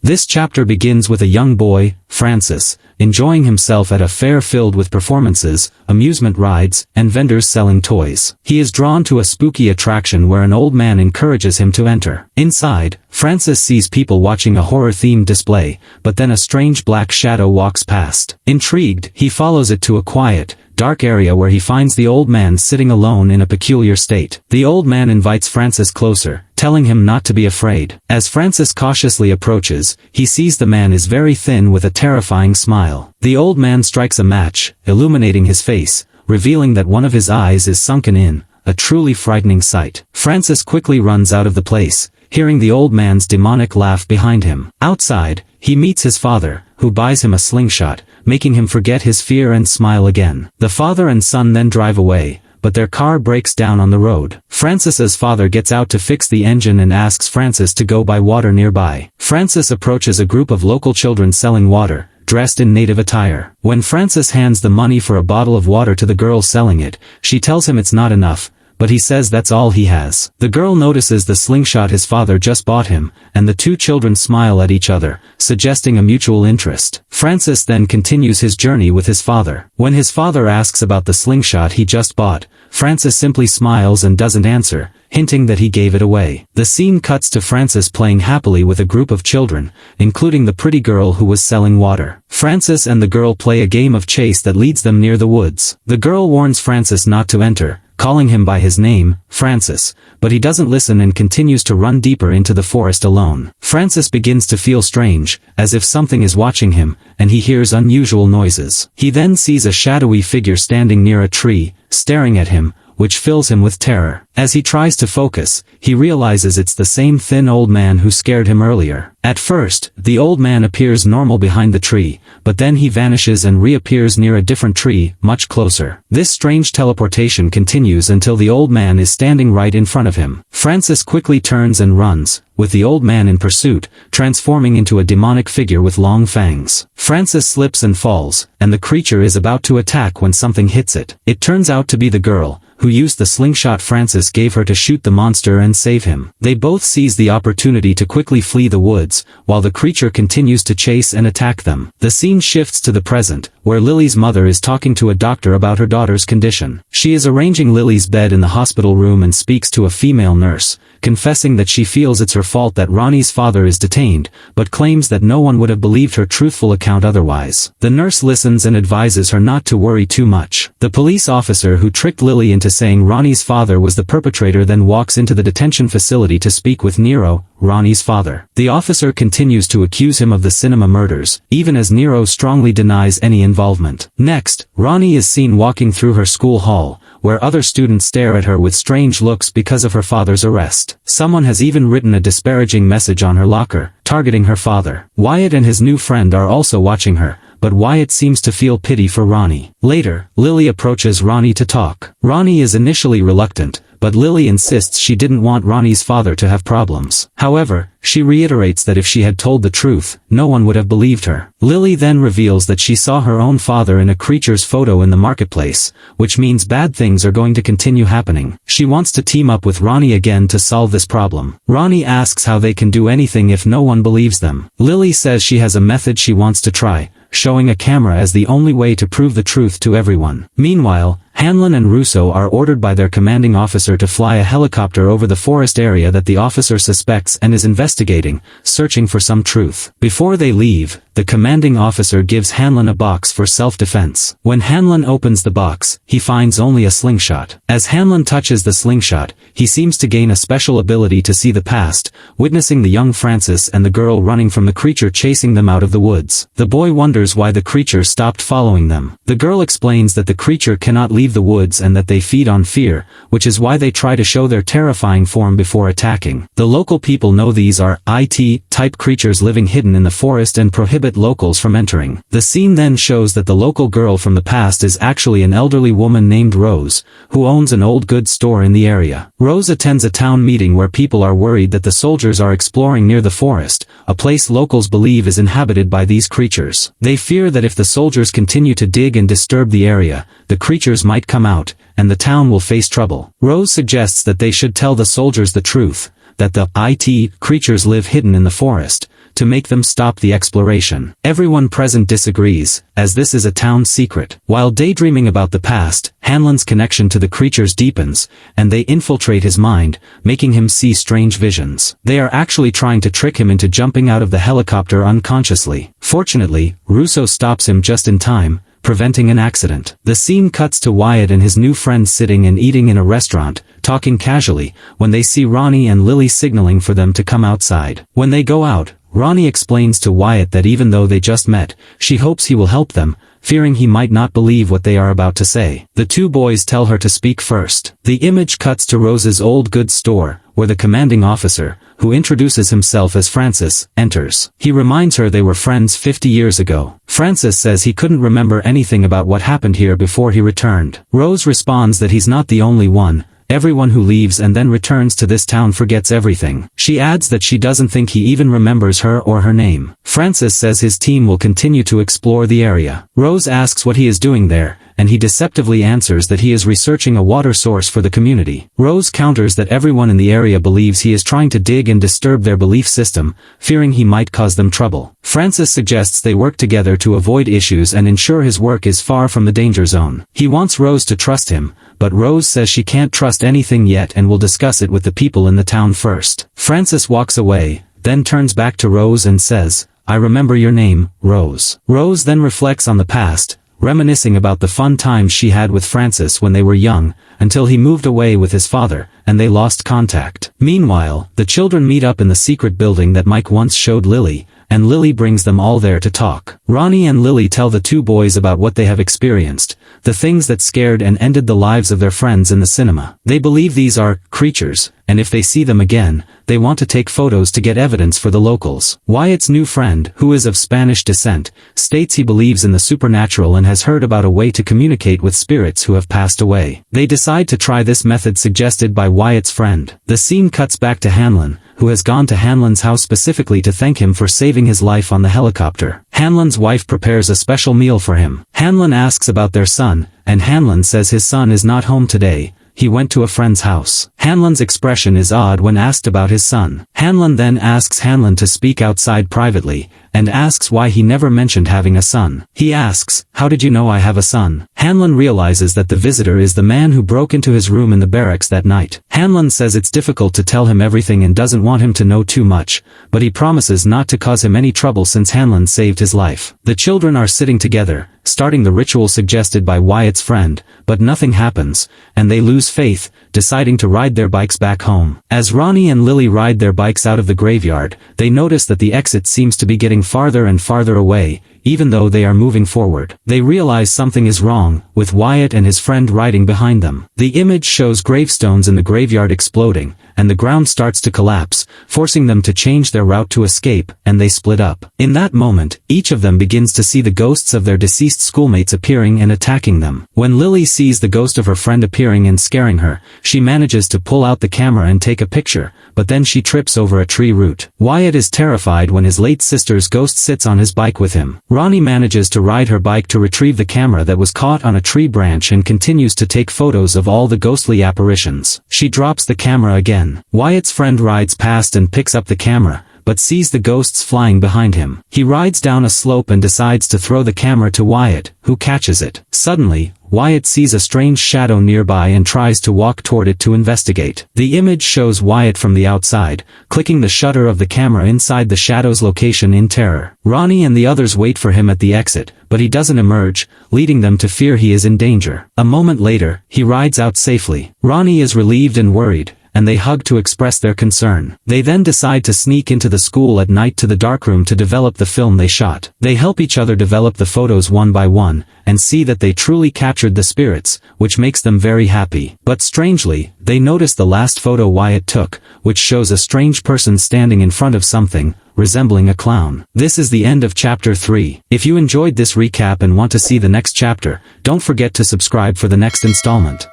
This chapter begins with a young boy, Francis, enjoying himself at a fair filled with performances, amusement rides, and vendors selling toys. He is drawn to a spooky attraction where an old man encourages him to enter. Inside, Francis sees people watching a horror-themed display, but then a strange black shadow walks past. Intrigued, he follows it to a quiet, dark area where he finds the old man sitting alone in a peculiar state. The old man invites Francis closer, telling him not to be afraid. As Francis cautiously approaches, he sees the man is very thin with a terrifying smile. The old man strikes a match, illuminating his face, revealing that one of his eyes is sunken in, a truly frightening sight. Francis quickly runs out of the place, hearing the old man's demonic laugh behind him. Outside, he meets his father, who buys him a slingshot, making him forget his fear and smile again. The father and son then drive away, but their car breaks down on the road. Francis's father gets out to fix the engine and asks Francis to go buy water nearby. Francis approaches a group of local children selling water, dressed in native attire. When Francis hands the money for a bottle of water to the girl selling it, she tells him it's not enough, but he says that's all he has. The girl notices the slingshot his father just bought him, and the two children smile at each other, suggesting a mutual interest. Francis then continues his journey with his father. When his father asks about the slingshot he just bought, Francis simply smiles and doesn't answer, hinting that he gave it away. The scene cuts to Francis playing happily with a group of children, including the pretty girl who was selling water. Francis and the girl play a game of chase that leads them near the woods. The girl warns Francis not to enter, calling him by his name, Francis, but he doesn't listen and continues to run deeper into the forest alone. Francis begins to feel strange, as if something is watching him, and he hears unusual noises. He then sees a shadowy figure standing near a tree, staring at him, which fills him with terror. As he tries to focus, he realizes it's the same thin old man who scared him earlier. At first, the old man appears normal behind the tree, but then he vanishes and reappears near a different tree, much closer. This strange teleportation continues until the old man is standing right in front of him. Francis quickly turns and runs, with the old man in pursuit, transforming into a demonic figure with long fangs. Francis slips and falls, and the creature is about to attack when something hits it. It turns out to be the girl, who used the slingshot Francis gave her to shoot the monster and save him. They both seize the opportunity to quickly flee the woods, while the creature continues to chase and attack them. The scene shifts to the present, where Lily's mother is talking to a doctor about her daughter's condition. She is arranging Lily's bed in the hospital room and speaks to a female nurse, confessing that she feels it's her fault that Ronnie's father is detained, but claims that no one would have believed her truthful account otherwise. The nurse listens and advises her not to worry too much. The police officer who tricked Lily into saying Ronnie's father was the perpetrator then walks into the detention facility to speak with Nero, Ronnie's father. The officer continues to accuse him of the cinema murders, even as Nero strongly denies any involvement. Next, Ronnie is seen walking through her school hall, where other students stare at her with strange looks because of her father's arrest. Someone has even written a disparaging message on her locker, targeting her father. Wyatt and his new friend are also watching her, but Wyatt seems to feel pity for Ronnie. Later, Lily approaches Ronnie to talk. Ronnie is initially reluctant, but Lily insists she didn't want Ronnie's father to have problems. However, she reiterates that if she had told the truth, no one would have believed her. Lily then reveals that she saw her own father in a creature's photo in the marketplace, which means bad things are going to continue happening. She wants to team up with Ronnie again to solve this problem. Ronnie asks how they can do anything if no one believes them. Lily says she has a method she wants to try, showing a camera as the only way to prove the truth to everyone. Meanwhile, Hanlon and Russo are ordered by their commanding officer to fly a helicopter over the forest area that the officer suspects and is investigating, searching for some truth. Before they leave, the commanding officer gives Hanlon a box for self-defense. When Hanlon opens the box, he finds only a slingshot. As Hanlon touches the slingshot, he seems to gain a special ability to see the past, witnessing the young Francis and the girl running from the creature chasing them out of the woods. The boy wonders why the creature stopped following them. The girl explains that the creature cannot leave the woods and that they feed on fear, which is why they try to show their terrifying form before attacking. The local people know these are IT-type creatures living hidden in the forest and prohibit locals from entering. The scene then shows that the local girl from the past is actually an elderly woman named Rose, who owns an old goods store in the area. Rose attends a town meeting where people are worried that the soldiers are exploring near the forest, a place locals believe is inhabited by these creatures. They fear that if the soldiers continue to dig and disturb the area, the creatures might come out, and the town will face trouble. Rose suggests that they should tell the soldiers the truth, that the IT creatures live hidden in the forest, to make them stop the exploration. Everyone present disagrees, as this is a town secret. While daydreaming about the past, Hanlon's connection to the creatures deepens, and they infiltrate his mind, making him see strange visions. They are actually trying to trick him into jumping out of the helicopter unconsciously. Fortunately, Russo stops him just in time, preventing an accident. The scene cuts to Wyatt and his new friend sitting and eating in a restaurant, talking casually, when they see Ronnie and Lily signaling for them to come outside. When they go out, Ronnie explains to Wyatt that even though they just met, she hopes he will help them, fearing he might not believe what they are about to say. The two boys tell her to speak first. The image cuts to Rose's old goods store, where the commanding officer, who introduces himself as Francis, enters. He reminds her they were friends 50 years ago. Francis says he couldn't remember anything about what happened here before he returned. Rose responds that he's not the only one. Everyone who leaves and then returns to this town forgets everything. She adds that she doesn't think he even remembers her or her name. Francis says his team will continue to explore the area. Rose asks what he is doing there, and he deceptively answers that he is researching a water source for the community. Rose counters that everyone in the area believes he is trying to dig and disturb their belief system, fearing he might cause them trouble. Francis suggests they work together to avoid issues and ensure his work is far from the danger zone. He wants Rose to trust him, but Rose says she can't trust anything yet and will discuss it with the people in the town first. Francis walks away, then turns back to Rose and says, "I remember your name, Rose." Rose then reflects on the past, reminiscing about the fun times she had with Francis when they were young, until he moved away with his father, and they lost contact. Meanwhile, the children meet up in the secret building that Mike once showed Lily, and Lily brings them all there to talk. Ronnie and Lily tell the two boys about what they have experienced, the things that scared and ended the lives of their friends in the cinema. They believe these are creatures, and if they see them again, they want to take photos to get evidence for the locals. Wyatt's new friend, who is of Spanish descent, states he believes in the supernatural and has heard about a way to communicate with spirits who have passed away. They decide to try this method suggested by Wyatt's friend. The scene cuts back to Hanlon, who has gone to Hanlon's house specifically to thank him for saving his life on the helicopter. Hanlon's wife prepares a special meal for him. Hanlon asks about their son, and Hanlon says his son is not home today. He went to a friend's house. Hanlon's expression is odd when asked about his son. Hanlon then asks Hanlon to speak outside privately, and asks why he never mentioned having a son. He asks, "How did you know I have a son?" Hanlon realizes that the visitor is the man who broke into his room in the barracks that night. Hanlon says it's difficult to tell him everything and doesn't want him to know too much, but he promises not to cause him any trouble since Hanlon saved his life. The children are sitting together, starting the ritual suggested by Wyatt's friend, but nothing happens, and they lose faith, deciding to ride their bikes back home. As Ronnie and Lily ride their bikes out of the graveyard, they notice that the exit seems to be getting farther and farther away, even though they are moving forward. They realize something is wrong, with Wyatt and his friend riding behind them. The image shows gravestones in the graveyard exploding, and the ground starts to collapse, forcing them to change their route to escape, and they split up. In that moment, each of them begins to see the ghosts of their deceased schoolmates appearing and attacking them. When Lily sees the ghost of her friend appearing and scaring her, she manages to pull out the camera and take a picture, but then she trips over a tree root. Wyatt is terrified when his late sister's ghost sits on his bike with him. Ronnie manages to ride her bike to retrieve the camera that was caught on a tree branch and continues to take photos of all the ghostly apparitions. She drops the camera again. Wyatt's friend rides past and picks up the camera, but sees the ghosts flying behind him. He rides down a slope and decides to throw the camera to Wyatt, who catches it. Suddenly, Wyatt sees a strange shadow nearby and tries to walk toward it to investigate. The image shows Wyatt from the outside, clicking the shutter of the camera inside the shadow's location in terror. Ronnie and the others wait for him at the exit, but he doesn't emerge, leading them to fear he is in danger. A moment later, he rides out safely. Ronnie is relieved and worried, and they hug to express their concern. They then decide to sneak into the school at night to the darkroom to develop the film they shot. They help each other develop the photos one by one, and see that they truly captured the spirits, which makes them very happy. But strangely, they notice the last photo Wyatt took, which shows a strange person standing in front of something, resembling a clown. This is the end of chapter 3. If you enjoyed this recap and want to see the next chapter, don't forget to subscribe for the next installment.